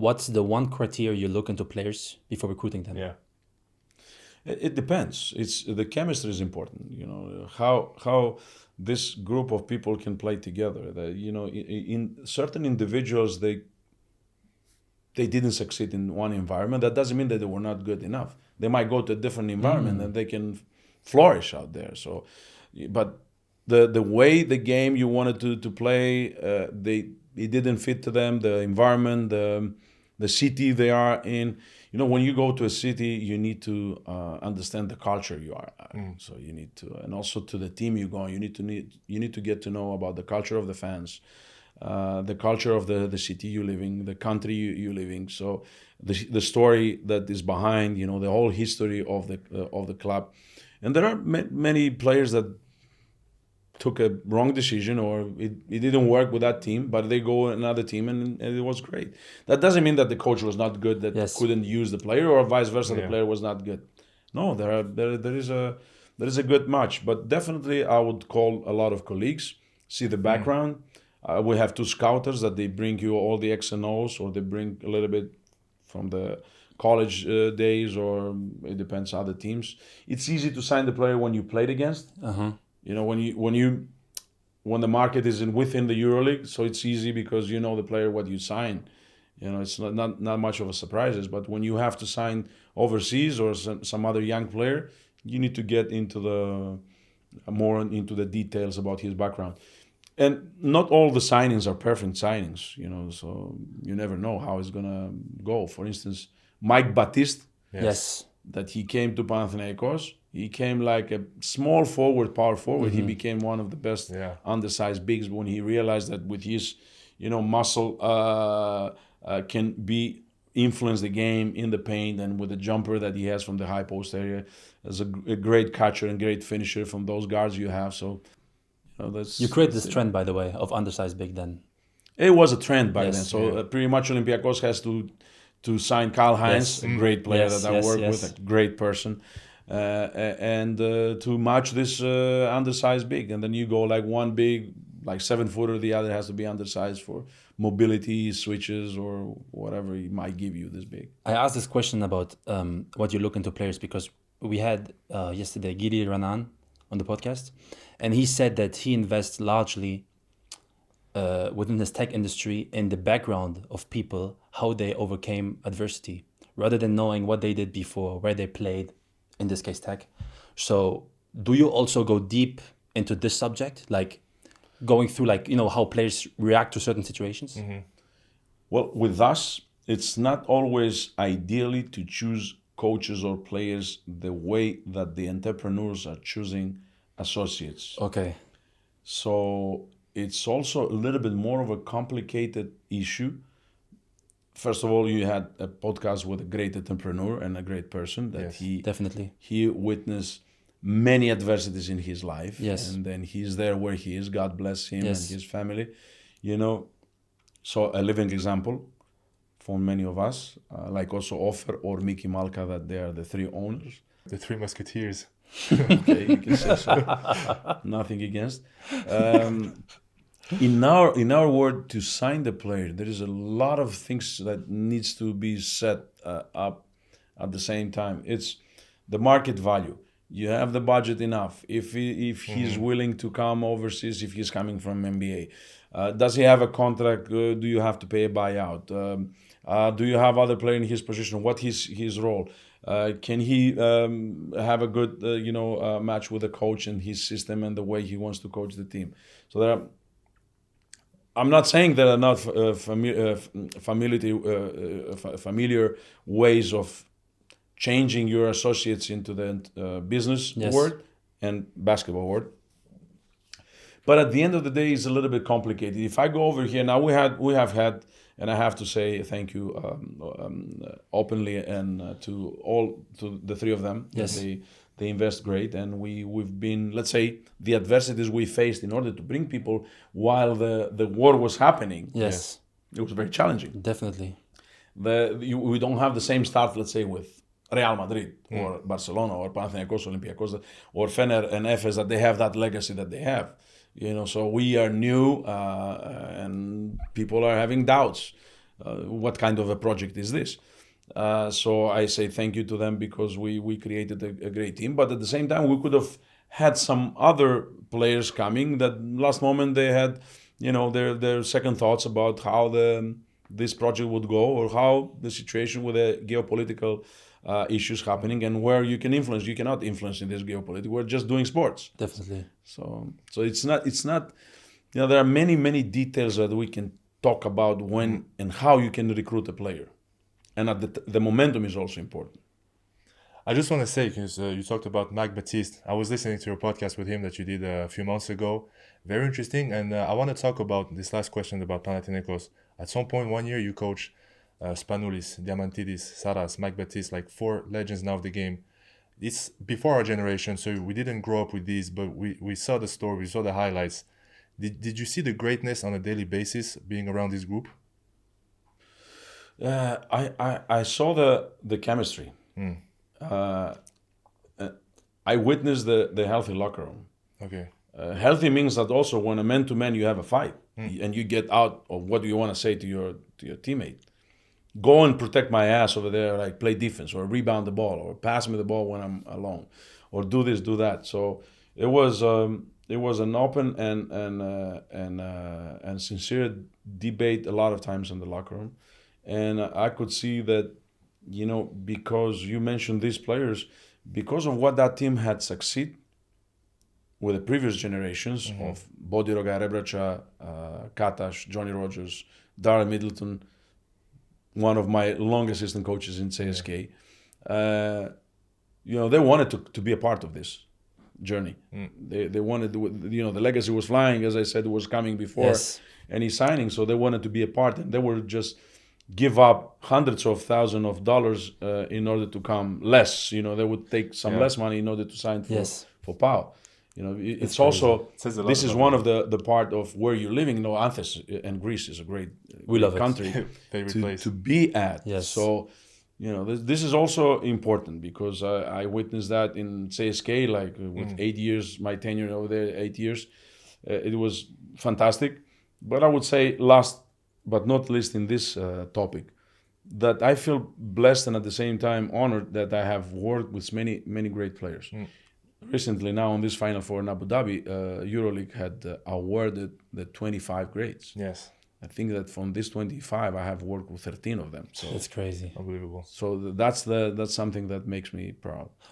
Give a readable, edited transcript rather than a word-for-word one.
what's the one criteria you look into players before recruiting them? Yeah. It depends. It's the chemistry is important. How this group of people can play together. In certain individuals, they didn't succeed in one environment. That doesn't mean that they were not good enough. They might go to a different environment and they can flourish out there. So, but the way the game you wanted to play, it didn't fit to them. The environment, the city they are in. When you go to a city, you need to understand the culture you are at. So you need to, and also to the team you go. You need to get to know about the culture of the fans, the culture of the city you live in, the country you live in. So the story that is behind, the whole history of the club. And there are many players that took a wrong decision or it didn't work with that team, but they go another team and it was great. That doesn't mean that the coach was not good, that couldn't use the player, or vice versa, the player was not good. No, there is a good match, but definitely I would call a lot of colleagues, see the background. We have 2 scouters that they bring you all the X and O's, or they bring a little bit from the college days, or it depends on other teams. It's easy to sign the player when you played against. When the market is within the EuroLeague, so it's easy because you know the player what you sign. It's not much of a surprise. But when you have to sign overseas or some other young player, you need to get more into the details about his background. And not all the signings are perfect signings, so you never know how it's gonna go. For instance, Mike Batiste, that he came to Panathinaikos. He came like a small forward, power forward. He became one of the best undersized bigs when he realized that with his, muscle can influence the game in the paint, and with the jumper that he has from the high post area, as a great catcher and great finisher from those guards you have. So, you create this trend, by the way, of undersized big then. It was a trend back then. So pretty much Olympiacos has to sign Karl Heinz, a great player that I work with, a great person. And to match this undersized big, and then you go like one big, like 7-footer, the other has to be undersized for mobility, switches, or whatever he might give you this big. I asked this question about what you look into players because we had yesterday Giri Ranan on the podcast, and he said that he invests largely within his tech industry in the background of people, how they overcame adversity, rather than knowing what they did before, where they played, in this case tech. So do you also go deep into this subject, like going through how players react to certain situations? Well, with us, it's not always ideally to choose coaches or players the way that the entrepreneurs are choosing associates. Okay. So it's also a little bit more of a complicated issue. First of all, you had a podcast with a great entrepreneur and a great person that he witnessed many adversities in his life. And then he's there where he is. God bless him and his family. So a living example for many of us, like also Ofer or Miki Malka, that they are the 3 owners. The 3 musketeers. Okay, you can say so. Nothing against. In our world, to sign the player, there is a lot of things that needs to be set up at the same time. It's the market value. You have the budget enough. If he's willing to come overseas, if he's coming from NBA, does he have a contract? Do you have to pay a buyout? Do you have other player in his position? What is his role? Can he have a good match with the coach and his system and the way he wants to coach the team? So there are. I'm not saying there are not familiar ways of changing your associates into the business world and basketball world. But at the end of the day, it's a little bit complicated. If I go over here now, we have had, and I have to say thank you openly and to the 3 of them. Yes. They invest great, and we've been, let's say, the adversities we faced in order to bring people while the war was happening. Yes. It was very challenging. Definitely. We don't have the same start, let's say, with Real Madrid or Barcelona or Panathinaikos, Olympiacos, or Fener and Efes, that they have that legacy that they have. So we are new, and people are having doubts. what kind of a project is this? So I say thank you to them because we created a great team. But at the same time, we could have had some other players coming that last moment they had, their second thoughts about how this project would go, or how the situation with the geopolitical issues happening, and where you can influence. You cannot influence in this geopolitics. We're just doing sports. Definitely. So it's not. There are many details that we can talk about when and how you can recruit a player, and the momentum is also important. I just want to say, because you talked about Mac Baptiste. I was listening to your podcast with him that you did a few months ago. Very interesting. And I want to talk about this last question about Panathinaikos. At some point, one year, you coached Spanoulis, Diamantidis, Saras, Mac Baptiste, like 4 legends now of the game. It's before our generation, so we didn't grow up with these, but we saw the story, we saw the highlights. Did you see the greatness on a daily basis being around this group? I saw the chemistry. I witnessed the healthy locker room. Okay. Healthy means that also when a man-to-man you have a fight and you get out of what do you want to say to your teammate. Go and protect my ass over there, like play defense or rebound the ball or pass me the ball when I'm alone, or do this, do that. So it was an open and sincere debate a lot of times in the locker room, and I could see that, because you mentioned these players, because of what that team had succeed with the previous generations of Bodiroga, Rebraca, Katash, Johnny Rogers, Darren Middleton, one of my longest assistant coaches in CSK, they wanted to be a part of this journey. They wanted, the legacy was flying, as I said, was coming before any signing, so they wanted to be a part, and they were just give up hundreds of thousands of dollars in order to come less. They would take some less money in order to sign for Pau. It's also, this is one of the part of where you're living. Athens and Greece is a great country to be at. Yes. So, this is also important because I witnessed that in CSK, like with 8 years, my tenure over there, 8 years. It was fantastic. But I would say last but not least in this topic, that I feel blessed and at the same time honored that I have worked with many great players. Recently, now on this Final Four in Abu Dhabi, EuroLeague had awarded the 25 grades. Yes. I think that from this 25, I have worked with 13 of them. So that's crazy. Unbelievable. So that's something that makes me proud.